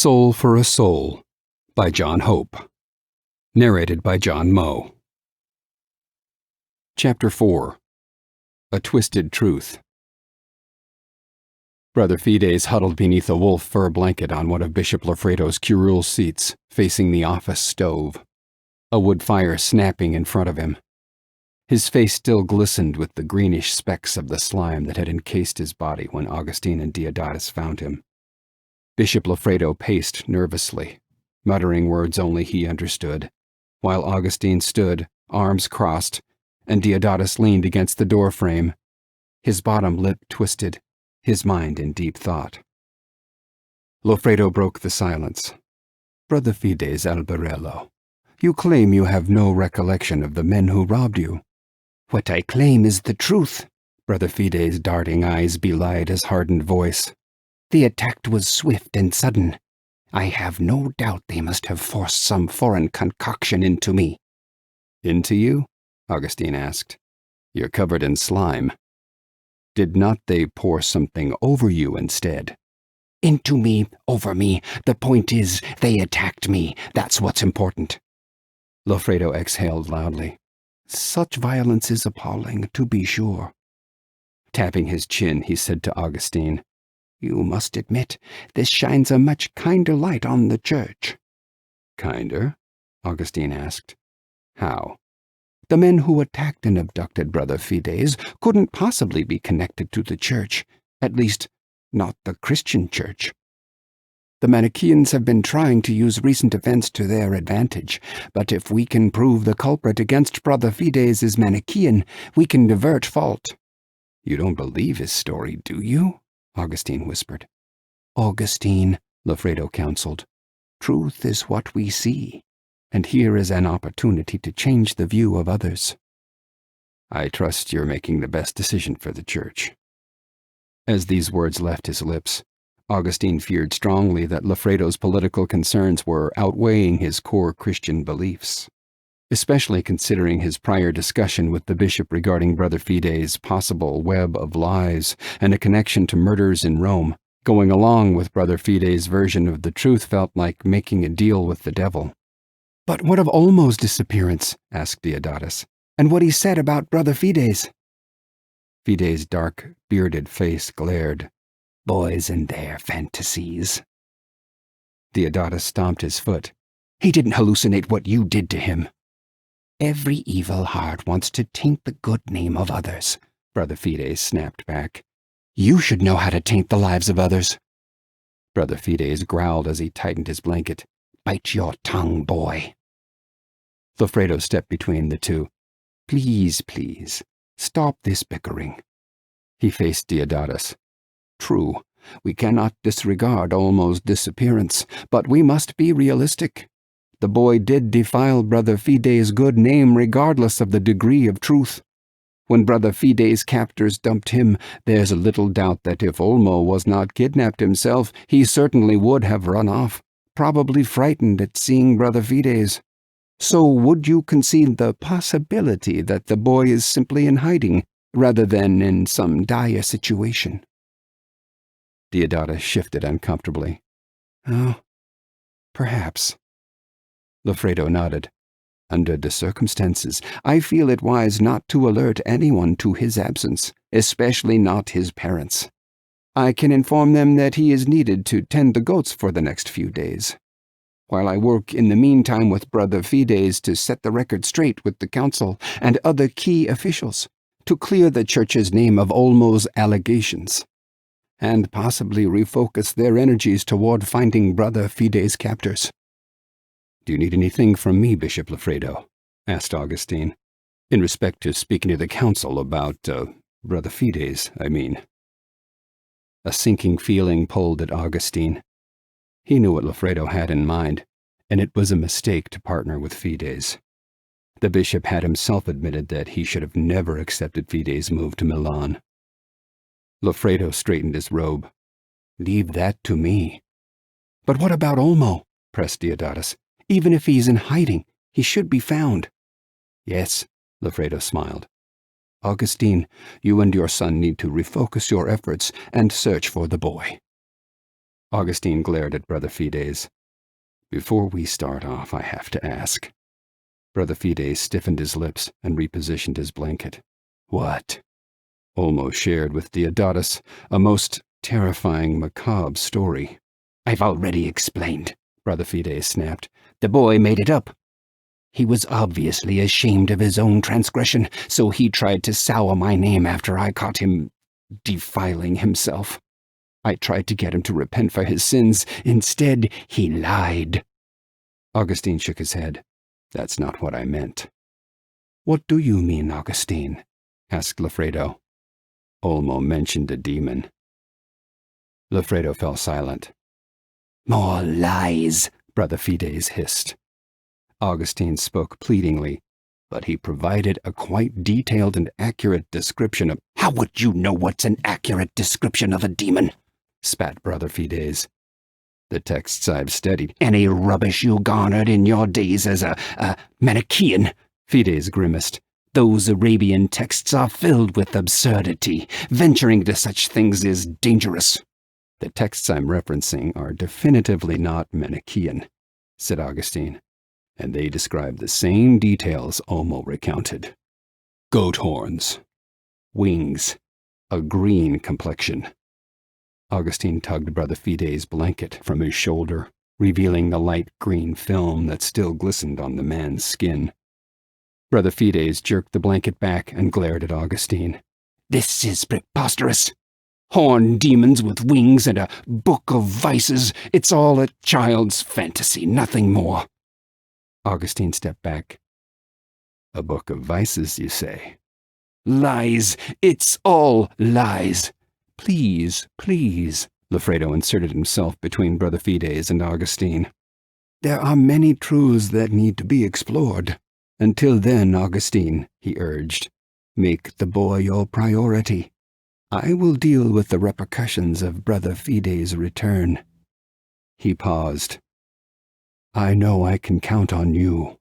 Soul for a Soul by John Hope. Narrated by John Moe. Chapter 4. A Twisted Truth. Brother Fides huddled beneath a wolf fur blanket on one of Bishop Lafredo's curule seats, facing the office stove, a wood fire snapping in front of him. His face still glistened with the greenish specks of the slime that had encased his body when Augustine and Deodatus found him. Bishop Lafredo paced nervously, muttering words only he understood, while Augustine stood, arms crossed, and Deodatus leaned against the door frame, his bottom lip twisted, his mind in deep thought. Lafredo broke the silence. "Brother Fides Albarello, you claim you have no recollection of the men who robbed you." "What I claim is the truth," Brother Fides' darting eyes belied his hardened voice. "The attack was swift and sudden. I have no doubt they must have forced some foreign concoction into me." "Into you?" Augustine asked. "You're covered in slime. Did not they pour something over you instead?" "Into me, over me. The point is, they attacked me. That's what's important." Lafredo exhaled loudly. "Such violence is appalling, to be sure." Tapping his chin, he said to Augustine, "You must admit, this shines a much kinder light on the church." "Kinder?" Augustine asked. "How?" "The men who attacked and abducted Brother Fides couldn't possibly be connected to the church, at least, not the Christian church. The Manichaeans have been trying to use recent events to their advantage, but if we can prove the culprit against Brother Fides is Manichaean, we can divert fault." "You don't believe his story, do you?" Augustine whispered. "Augustine," Lafredo counseled, "truth is what we see, and here is an opportunity to change the view of others." "I trust you're making the best decision for the church." As these words left his lips, Augustine feared strongly that Lafredo's political concerns were outweighing his core Christian beliefs, especially considering his prior discussion with the bishop regarding Brother Fides' possible web of lies and a connection to murders in Rome. Going along with Brother Fides' version of the truth felt like making a deal with the devil. "But what of Olmo's disappearance?" asked Deodatus. "And what he said about Brother Fides?" Fides' dark, bearded face glared. "Boys and their fantasies." Deodatus stomped his foot. "He didn't hallucinate what you did to him." "Every evil heart wants to taint the good name of others," Brother Fides snapped back. "You should know how to taint the lives of others." Brother Fides growled as he tightened his blanket. "Bite your tongue, boy." Lafredo stepped between the two. Please, stop this bickering." He faced Deodatus. "True, we cannot disregard Olmo's disappearance, but we must be realistic. The boy did defile Brother Fides' good name regardless of the degree of truth. When Brother Fides' captors dumped him, there's little doubt that if Olmo was not kidnapped himself, he certainly would have run off, probably frightened at seeing Brother Fides. So would you concede the possibility that the boy is simply in hiding, rather than in some dire situation?" Deodatus shifted uncomfortably. "Oh, perhaps." Lafredo nodded. "Under the circumstances, I feel it wise not to alert anyone to his absence, especially not his parents. I can inform them that he is needed to tend the goats for the next few days, while I work in the meantime with Brother Fides to set the record straight with the council and other key officials, to clear the church's name of Olmo's allegations, and possibly refocus their energies toward finding Brother Fides' captors." "Do you need anything from me, Bishop Lafredo?" asked Augustine. "In respect to speaking to the council about, Brother Fides, I mean." A sinking feeling pulled at Augustine. He knew what Lafredo had in mind, and it was a mistake to partner with Fides. The bishop had himself admitted that he should have never accepted Fides' move to Milan. Lafredo straightened his robe. "Leave that to me." "But what about Olmo?" pressed Deodatus. "Even if he's in hiding, he should be found." "Yes," Lafredo smiled. "Augustine, you and your son need to refocus your efforts and search for the boy." Augustine glared at Brother Fides. Before we start off, I have to ask. Brother Fides stiffened his lips and repositioned his blanket. What? Olmo shared with Deodatus a most terrifying, macabre story. I've already explained, Brother Fides snapped. The boy made it up. He was obviously ashamed of his own transgression, so he tried to sour my name after I caught him defiling himself. I tried to get him to repent for his sins. Instead, he lied. Augustine shook his head. That's not what I meant. What do you mean, Augustine? Asked Loffredo. Olmo mentioned a demon. Loffredo fell silent. More lies, Brother Fides hissed. Augustine spoke pleadingly, but he provided a quite detailed and accurate description of— How would you know what's an accurate description of a demon? Spat Brother Fides. The texts I've studied. Any rubbish you garnered in your days as a Manichaean, Fides grimaced. Those Arabian texts are filled with absurdity. Venturing into such things is dangerous. The texts I'm referencing are definitively not Manichaean, said Augustine, and they describe the same details Olmo recounted. Goat horns, wings, a green complexion. Augustine tugged Brother Fides' blanket from his shoulder, revealing the light green film that still glistened on the man's skin. Brother Fides jerked the blanket back and glared at Augustine. This is preposterous. Horned demons with wings and a book of vices. It's all a child's fantasy, nothing more. Augustine stepped back. A book of vices, you say? Lies. It's all lies. Please, please, Loffredo inserted himself between Brother Fides and Augustine. There are many truths that need to be explored. Until then, Augustine, he urged, make the boy your priority. I will deal with the repercussions of Brother Fides' return. He paused. I know I can count on you.